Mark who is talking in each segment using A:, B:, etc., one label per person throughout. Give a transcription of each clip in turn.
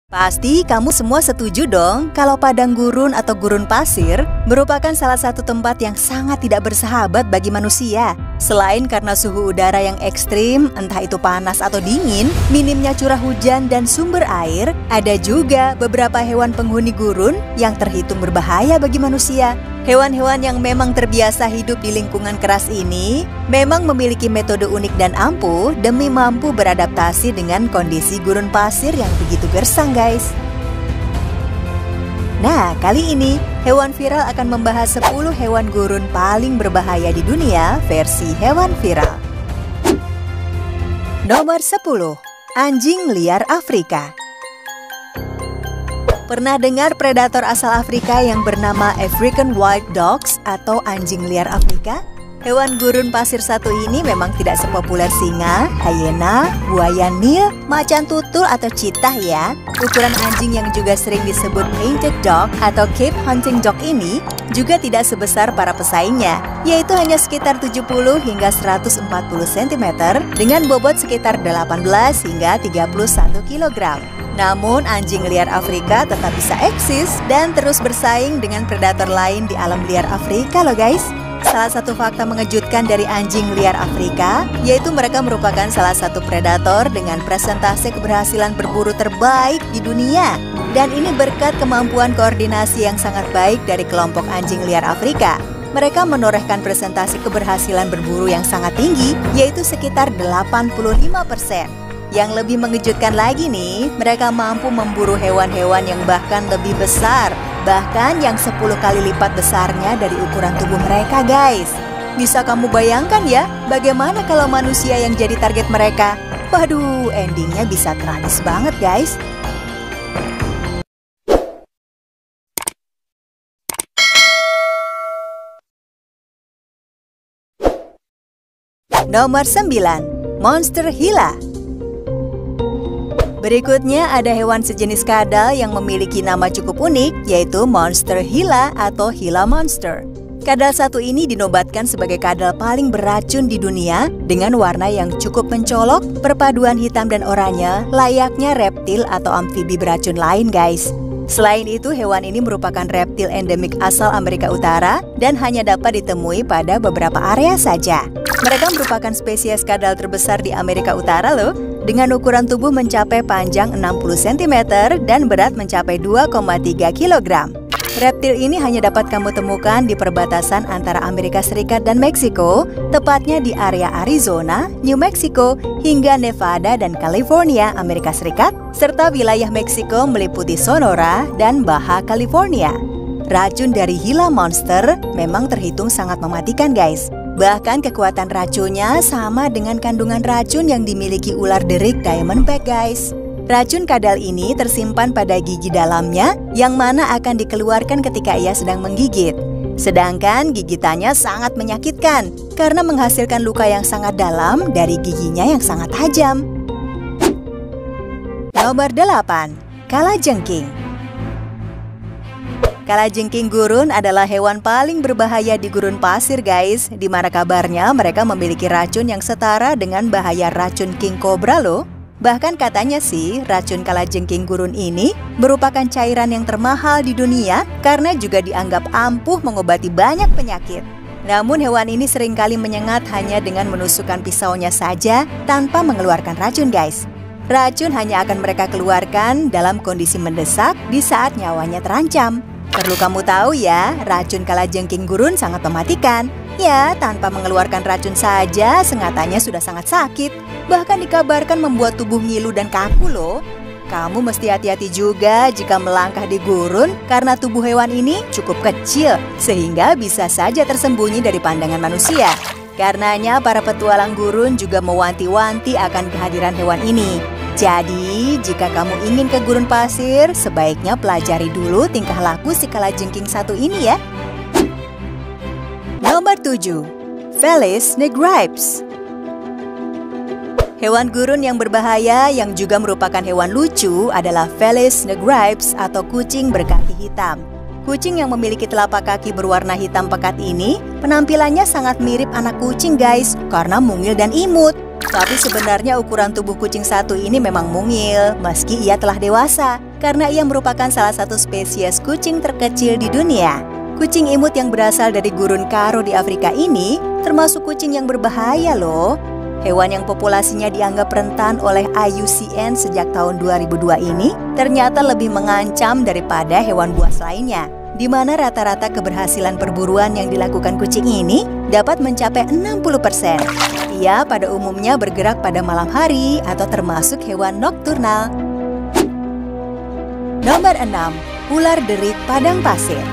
A: Pasti kamu semua setuju dong kalau padang gurun atau gurun pasir merupakan salah satu tempat yang sangat tidak bersahabat bagi manusia. Selain karena suhu udara yang ekstrim, entah itu panas atau dingin, minimnya curah hujan dan sumber air, ada juga beberapa hewan penghuni gurun yang terhitung berbahaya bagi manusia. Hewan-hewan yang memang terbiasa hidup di lingkungan keras ini memang memiliki metode unik dan ampuh demi mampu beradaptasi dengan kondisi gurun pasir yang begitu gersang, guys. Nah, kali ini Hewan Viral akan membahas 10 hewan gurun paling berbahaya di dunia versi Hewan Viral. Nomor 10. Anjing liar Afrika. Pernah dengar predator asal Afrika yang bernama African Wild Dogs atau anjing liar Afrika? Hewan gurun pasir satu ini memang tidak sepopuler singa, hyena, buaya Nil, macan tutul atau cheetah ya. Ukuran anjing yang juga sering disebut painted dog atau Cape hunting dog ini juga tidak sebesar para pesaingnya, yaitu hanya sekitar 70 hingga 140 cm dengan bobot sekitar 18 hingga 31 kg. Namun anjing liar Afrika tetap bisa eksis dan terus bersaing dengan predator lain di alam liar Afrika loh guys. Salah satu fakta mengejutkan dari anjing liar Afrika, yaitu mereka merupakan salah satu predator dengan presentase keberhasilan berburu terbaik di dunia. Dan ini berkat kemampuan koordinasi yang sangat baik dari kelompok anjing liar Afrika. Mereka menorehkan presentasi keberhasilan berburu yang sangat tinggi, yaitu sekitar 85%. Yang lebih mengejutkan lagi nih, mereka mampu memburu hewan-hewan yang bahkan lebih besar, bahkan yang 10 kali lipat besarnya dari ukuran tubuh mereka guys. Bisa kamu bayangkan ya, bagaimana kalau manusia yang jadi target mereka? Waduh, endingnya bisa tragis banget guys. Nomor 9. Monster Gila. Berikutnya ada hewan sejenis kadal yang memiliki nama cukup unik, yaitu monster Gila atau Gila monster. Kadal satu ini dinobatkan sebagai kadal paling beracun di dunia dengan warna yang cukup mencolok, perpaduan hitam dan oranye, layaknya reptil atau amfibi beracun lain guys. Selain itu, hewan ini merupakan reptil endemik asal Amerika Utara dan hanya dapat ditemui pada beberapa area saja. Mereka merupakan spesies kadal terbesar di Amerika Utara loh, dengan ukuran tubuh mencapai panjang 60 cm dan berat mencapai 2,3 kg. Reptil ini hanya dapat kamu temukan di perbatasan antara Amerika Serikat dan Meksiko, tepatnya di area Arizona, New Mexico, hingga Nevada dan California, Amerika Serikat, serta wilayah Meksiko meliputi Sonora dan Baja California. Racun dari Gila monster memang terhitung sangat mematikan guys. Bahkan kekuatan racunnya sama dengan kandungan racun yang dimiliki ular derik diamondback guys. Racun kadal ini tersimpan pada gigi dalamnya yang mana akan dikeluarkan ketika ia sedang menggigit. Sedangkan gigitannya sangat menyakitkan karena menghasilkan luka yang sangat dalam dari giginya yang sangat tajam. Nomor 8. Kalajengking. Kalajengking gurun adalah hewan paling berbahaya di gurun pasir guys, di mana kabarnya mereka memiliki racun yang setara dengan bahaya racun king cobra loh. Bahkan katanya sih racun kalajengking gurun ini merupakan cairan yang termahal di dunia karena juga dianggap ampuh mengobati banyak penyakit. Namun hewan ini seringkali menyengat hanya dengan menusukkan pisaunya saja tanpa mengeluarkan racun guys. Racun hanya akan mereka keluarkan dalam kondisi mendesak di saat nyawanya terancam. Perlu kamu tahu ya, racun kalajengking gurun sangat mematikan. Ya, tanpa mengeluarkan racun saja, sengatannya sudah sangat sakit. Bahkan dikabarkan membuat tubuh ngilu dan kaku loh. Kamu mesti hati-hati juga jika melangkah di gurun karena tubuh hewan ini cukup kecil, sehingga bisa saja tersembunyi dari pandangan manusia. Karenanya para petualang gurun juga mewanti-wanti akan kehadiran hewan ini. Jadi, jika kamu ingin ke gurun pasir, sebaiknya pelajari dulu tingkah laku si kalajengking satu ini ya. Nomor 7. Felis nigripes. Hewan gurun yang berbahaya yang juga merupakan hewan lucu adalah Felis nigripes atau kucing berkaki hitam. Kucing yang memiliki telapak kaki berwarna hitam pekat ini, penampilannya sangat mirip anak kucing guys, karena mungil dan imut. Tapi sebenarnya ukuran tubuh kucing satu ini memang mungil, meski ia telah dewasa. karena ia merupakan salah satu spesies kucing terkecil di dunia. Kucing imut yang berasal dari gurun Karo di Afrika ini termasuk kucing yang berbahaya loh. Hewan yang populasinya dianggap rentan oleh IUCN sejak tahun 2002 ini ternyata lebih mengancam daripada hewan buas lainnya, di mana rata-rata keberhasilan perburuan yang dilakukan kucing ini dapat mencapai 60%. Ia pada umumnya bergerak pada malam hari atau termasuk hewan nokturnal. Nomor 6. Ular derik padang pasir.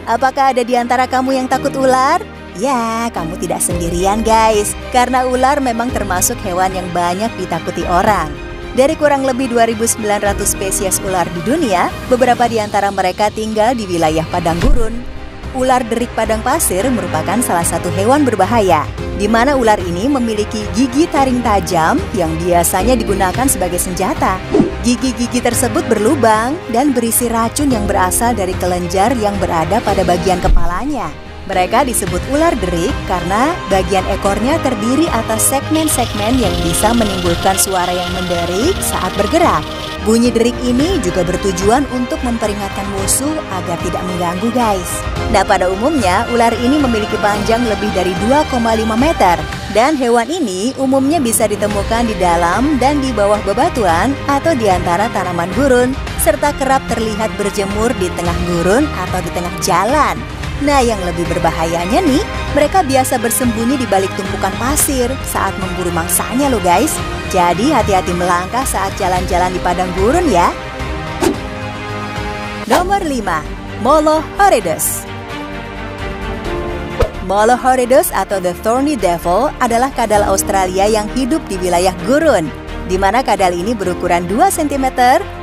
A: Apakah ada di antara kamu yang takut ular? Ya, kamu tidak sendirian guys, karena ular memang termasuk hewan yang banyak ditakuti orang. Dari kurang lebih 2.900 spesies ular di dunia, beberapa di antara mereka tinggal di wilayah padang gurun. Ular derik padang pasir merupakan salah satu hewan berbahaya, di mana ular ini memiliki gigi taring tajam yang biasanya digunakan sebagai senjata. Gigi-gigi tersebut berlubang dan berisi racun yang berasal dari kelenjar yang berada pada bagian kepalanya. Mereka disebut ular derik karena bagian ekornya terdiri atas segmen-segmen yang bisa menimbulkan suara yang menderik saat bergerak. Bunyi derik ini juga bertujuan untuk memperingatkan musuh agar tidak mengganggu guys. Nah, pada umumnya ular ini memiliki panjang lebih dari 2,5 meter. Dan hewan ini umumnya bisa ditemukan di dalam dan di bawah bebatuan atau di antara tanaman gurun, serta kerap terlihat berjemur di tengah gurun atau di tengah jalan. Nah, yang lebih berbahayanya nih, mereka biasa bersembunyi di balik tumpukan pasir saat memburu mangsanya loh guys. Jadi hati-hati melangkah saat jalan-jalan di padang gurun ya. Nomor 5. Molo horridus. Molo horridus atau the thorny devil adalah kadal Australia yang hidup di wilayah gurun, di mana kadal ini berukuran 2 cm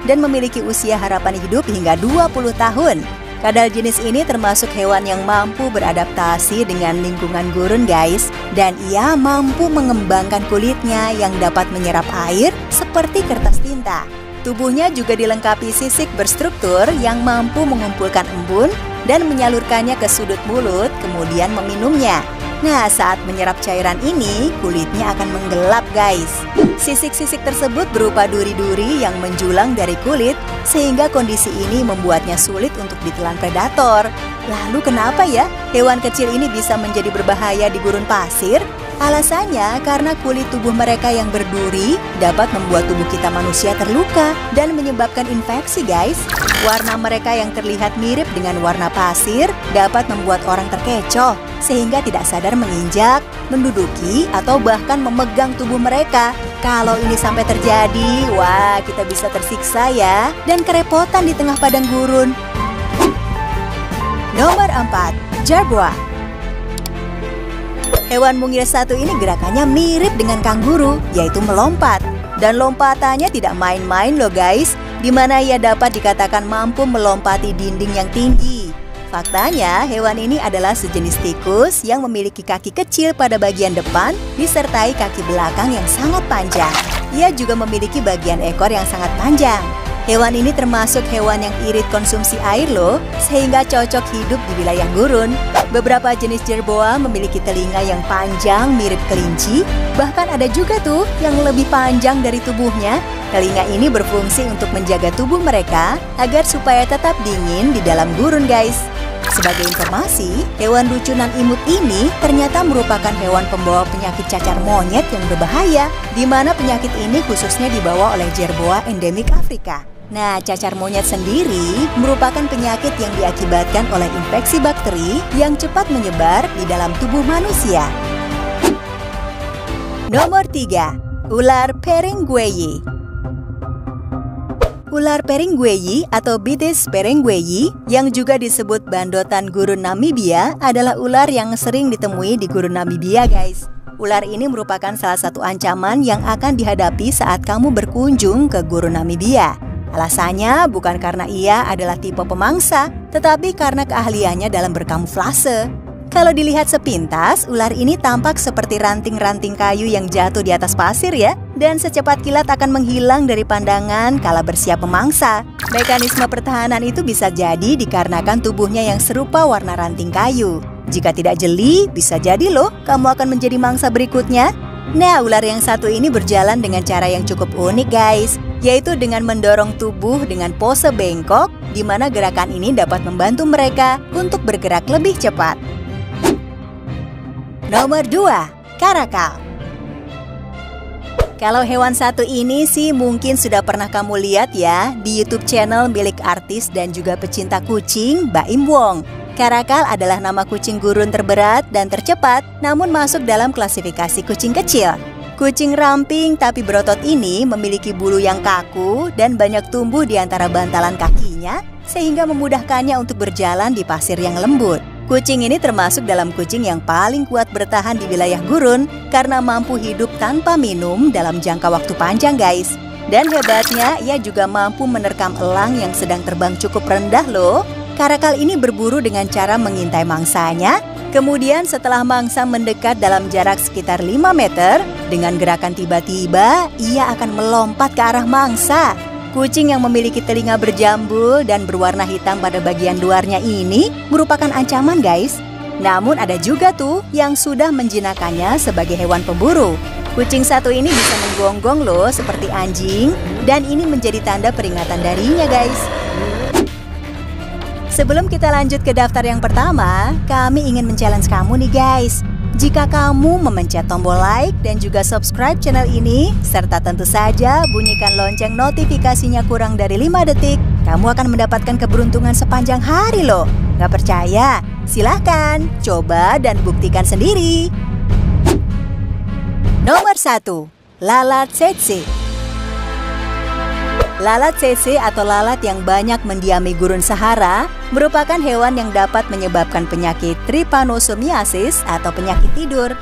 A: dan memiliki usia harapan hidup hingga 20 tahun. Kadal jenis ini termasuk hewan yang mampu beradaptasi dengan lingkungan gurun guys, dan ia mampu mengembangkan kulitnya yang dapat menyerap air seperti kertas tinta. Tubuhnya juga dilengkapi sisik berstruktur yang mampu mengumpulkan embun dan menyalurkannya ke sudut mulut, kemudian meminumnya. Nah, saat menyerap cairan ini, kulitnya akan menggelap guys. Sisik-sisik tersebut berupa duri-duri yang menjulang dari kulit, sehingga kondisi ini membuatnya sulit untuk ditelan predator. Lalu kenapa ya hewan kecil ini bisa menjadi berbahaya di gurun pasir? Alasannya karena kulit tubuh mereka yang berduri dapat membuat tubuh kita manusia terluka dan menyebabkan infeksi guys. Warna mereka yang terlihat mirip dengan warna pasir dapat membuat orang terkecoh, sehingga tidak sadar menginjak, menduduki, atau bahkan memegang tubuh mereka. Kalau ini sampai terjadi, wah kita bisa tersiksa ya, dan kerepotan di tengah padang gurun. Nomor 4. Jerboa. Hewan mungil satu ini gerakannya mirip dengan kanguru, yaitu melompat. Dan lompatannya tidak main-main loh guys, di mana ia dapat dikatakan mampu melompati dinding yang tinggi. Faktanya, hewan ini adalah sejenis tikus yang memiliki kaki kecil pada bagian depan, disertai kaki belakang yang sangat panjang. Ia juga memiliki bagian ekor yang sangat panjang. Hewan ini termasuk hewan yang irit konsumsi air loh, sehingga cocok hidup di wilayah gurun. Beberapa jenis jerboa memiliki telinga yang panjang mirip kelinci, bahkan ada juga tuh yang lebih panjang dari tubuhnya. Telinga ini berfungsi untuk menjaga tubuh mereka agar supaya tetap dingin di dalam gurun guys. Sebagai informasi, hewan lucunan imut ini ternyata merupakan hewan pembawa penyakit cacar monyet yang berbahaya, di mana penyakit ini khususnya dibawa oleh jerboa endemik Afrika. Nah, cacar monyet sendiri merupakan penyakit yang diakibatkan oleh infeksi bakteri yang cepat menyebar di dalam tubuh manusia. Nomor 3. Ular Peringueyi. Ular Peringueyi atau Bitis peringueyi yang juga disebut bandotan gurun Namibia adalah ular yang sering ditemui di gurun Namibia guys. Ular ini merupakan salah satu ancaman yang akan dihadapi saat kamu berkunjung ke gurun Namibia. Alasannya bukan karena ia adalah tipe pemangsa, tetapi karena keahliannya dalam berkamuflase. Kalau dilihat sepintas, ular ini tampak seperti ranting-ranting kayu yang jatuh di atas pasir ya, dan secepat kilat akan menghilang dari pandangan kala bersiap memangsa. Mekanisme pertahanan itu bisa jadi dikarenakan tubuhnya yang serupa warna ranting kayu. Jika tidak jeli, bisa jadi loh kamu akan menjadi mangsa berikutnya. Nah, ular yang satu ini berjalan dengan cara yang cukup unik guys. yaitu dengan mendorong tubuh dengan pose bengkok, di mana gerakan ini dapat membantu mereka untuk bergerak lebih cepat. Nomor 2, karakal. Kalau hewan satu ini sih mungkin sudah pernah kamu lihat ya di YouTube channel milik artis dan juga pecinta kucing Baim Wong. Karakal adalah nama kucing gurun terberat dan tercepat, namun masuk dalam klasifikasi kucing kecil. Kucing ramping tapi berotot ini memiliki bulu yang kaku dan banyak tumbuh di antara bantalan kakinya, sehingga memudahkannya untuk berjalan di pasir yang lembut. Kucing ini termasuk dalam kucing yang paling kuat bertahan di wilayah gurun karena mampu hidup tanpa minum dalam jangka waktu panjang, guys. Dan hebatnya, ia juga mampu menerkam elang yang sedang terbang cukup rendah loh. Karakal ini berburu dengan cara mengintai mangsanya. Kemudian setelah mangsa mendekat dalam jarak sekitar 5 meter, dengan gerakan tiba-tiba, ia akan melompat ke arah mangsa. Kucing yang memiliki telinga berjambul dan berwarna hitam pada bagian luarnya ini merupakan ancaman, guys. Namun ada juga tuh yang sudah menjinakkannya sebagai hewan pemburu. Kucing satu ini bisa menggonggong loh seperti anjing, dan ini menjadi tanda peringatan darinya, guys. Sebelum kita lanjut ke daftar yang pertama, kami ingin men-challenge kamu nih, guys. Jika kamu memencet tombol like dan juga subscribe channel ini, serta tentu saja bunyikan lonceng notifikasinya kurang dari 5 detik, kamu akan mendapatkan keberuntungan sepanjang hari loh. Gak percaya? Silahkan, coba dan buktikan sendiri. Nomor 1, lalat tsetse. Lalat tsetse atau lalat yang banyak mendiami gurun Sahara merupakan hewan yang dapat menyebabkan penyakit trypanosomiasis atau penyakit tidur.